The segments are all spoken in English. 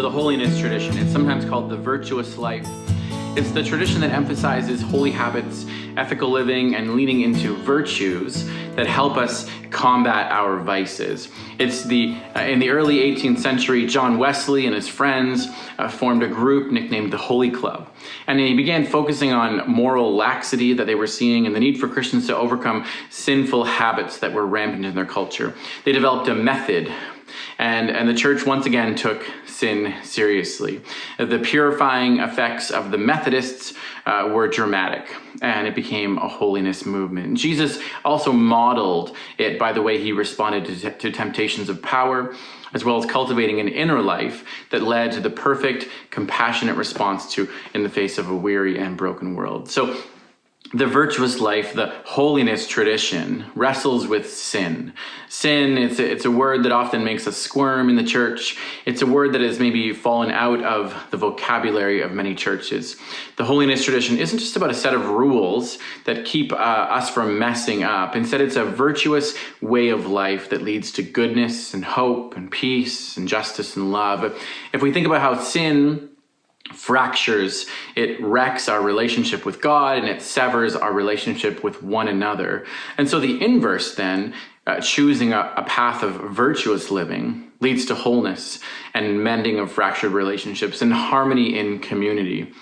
to the Holiness Tradition. It's sometimes called the Virtuous Life. It's the tradition that emphasizes holy habits, ethical living, and leaning into virtues that help us combat our vices. It's in the early 18th century, John Wesley and his friends formed a group nicknamed the Holy Club. And he began focusing on moral laxity that they were seeing and the need for Christians to overcome sinful habits that were rampant in their culture. They developed a method, and the church once again took sin seriously. The purifying effects of the Methodists were dramatic, and it became a holiness movement. Jesus also modeled it by the way he responded to temptations of power, as well as cultivating an inner life that led to the perfect, compassionate response in the face of a weary and broken world. So the virtuous life, the holiness tradition, wrestles with sin. Sin, it's a word that often makes us squirm in the church. It's a word that has maybe fallen out of the vocabulary of many churches. The holiness tradition isn't just about a set of rules that keep us from messing up. Instead, it's a virtuous way of life that leads to goodness and hope and peace and justice and love. If we think about how sin fractures, it wrecks our relationship with God and it severs our relationship with one another. And so the inverse then, choosing a path of virtuous living, leads to wholeness and mending of fractured relationships and harmony in community.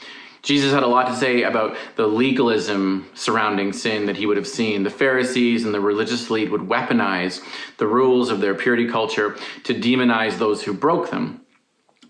Jesus had a lot to say about the legalism surrounding sin that he would have seen. The Pharisees and the religious elite would weaponize the rules of their purity culture to demonize those who broke them.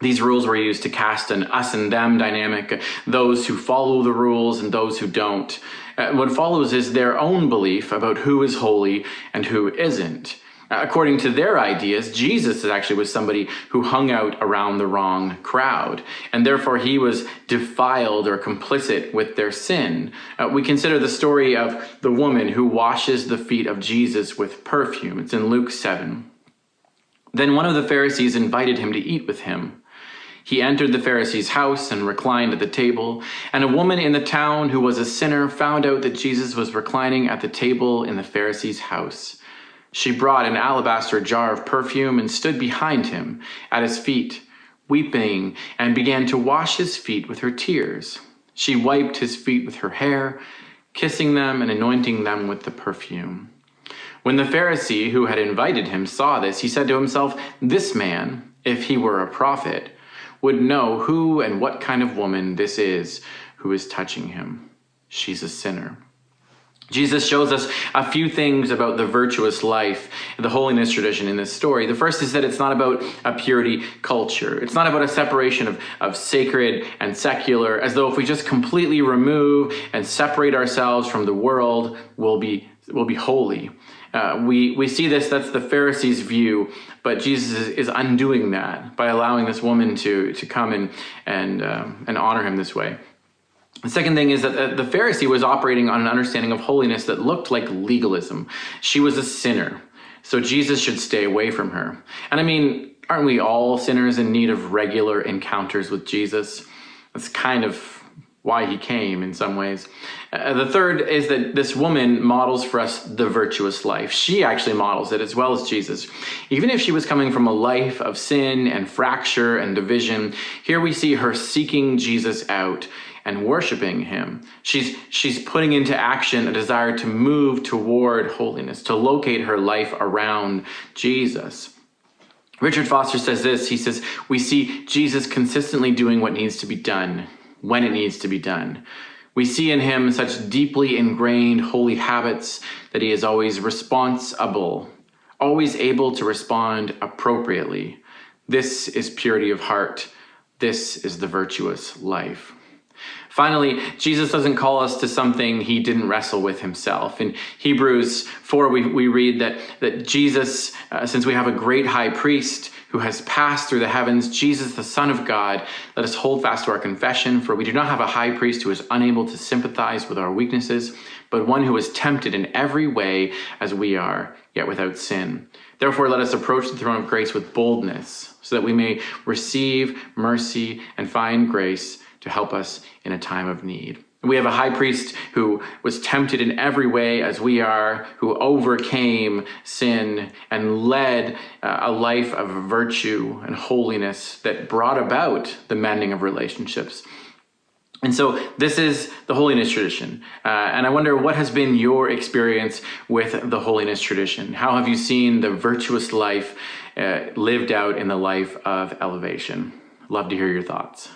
These rules were used to cast an us and them dynamic, those who follow the rules and those who don't. What follows is their own belief about who is holy and who isn't. According to their ideas, Jesus actually was somebody who hung out around the wrong crowd, and therefore he was defiled or complicit with their sin. We consider the story of the woman who washes the feet of Jesus with perfume. It's in Luke 7. Then one of the Pharisees invited him to eat with him. He entered the Pharisee's house and reclined at the table, and a woman in the town who was a sinner found out that Jesus was reclining at the table in the Pharisee's house. She brought an alabaster jar of perfume and stood behind him at his feet, weeping, and began to wash his feet with her tears. She wiped his feet with her hair, kissing them and anointing them with the perfume. When the Pharisee who had invited him saw this, he said to himself, "This man, if he were a prophet, would know who and what kind of woman this is who is touching him. She's a sinner." Jesus shows us a few things about the virtuous life, the holiness tradition in this story. The first is that it's not about a purity culture. It's not about a separation of sacred and secular, as though if we just completely remove and separate ourselves from the world, we'll be holy. We see that's the Pharisees' view, but Jesus is undoing that by allowing this woman to come and honor him this way. The second thing is that the Pharisee was operating on an understanding of holiness that looked like legalism. She was a sinner, so Jesus should stay away from her. And I mean, aren't we all sinners in need of regular encounters with Jesus? That's kind of why he came in some ways. The third is that this woman models for us the virtuous life. She actually models it as well as Jesus. Even if she was coming from a life of sin and fracture and division, here we see her seeking Jesus out and worshiping him. She's putting into action a desire to move toward holiness, to locate her life around Jesus. Richard Foster says this, he says, "We see Jesus consistently doing what needs to be done, when it needs to be done. We see in him such deeply ingrained holy habits that he is always responsible, always able to respond appropriately. This is purity of heart. This is the virtuous life." Finally, Jesus doesn't call us to something he didn't wrestle with himself. In Hebrews 4, we read that Jesus, since we have a great high priest who has passed through the heavens, Jesus, the Son of God, let us hold fast to our confession, for we do not have a high priest who is unable to sympathize with our weaknesses, but one who is tempted in every way as we are, yet without sin. Therefore, let us approach the throne of grace with boldness, so that we may receive mercy and find grace to help us in a time of need. We have a high priest who was tempted in every way as we are, who overcame sin and led a life of virtue and holiness that brought about the mending of relationships. And so this is the Holiness Tradition. And I wonder, what has been your experience with the Holiness Tradition? How have you seen the virtuous life lived out in the life of elevation? Love to hear your thoughts.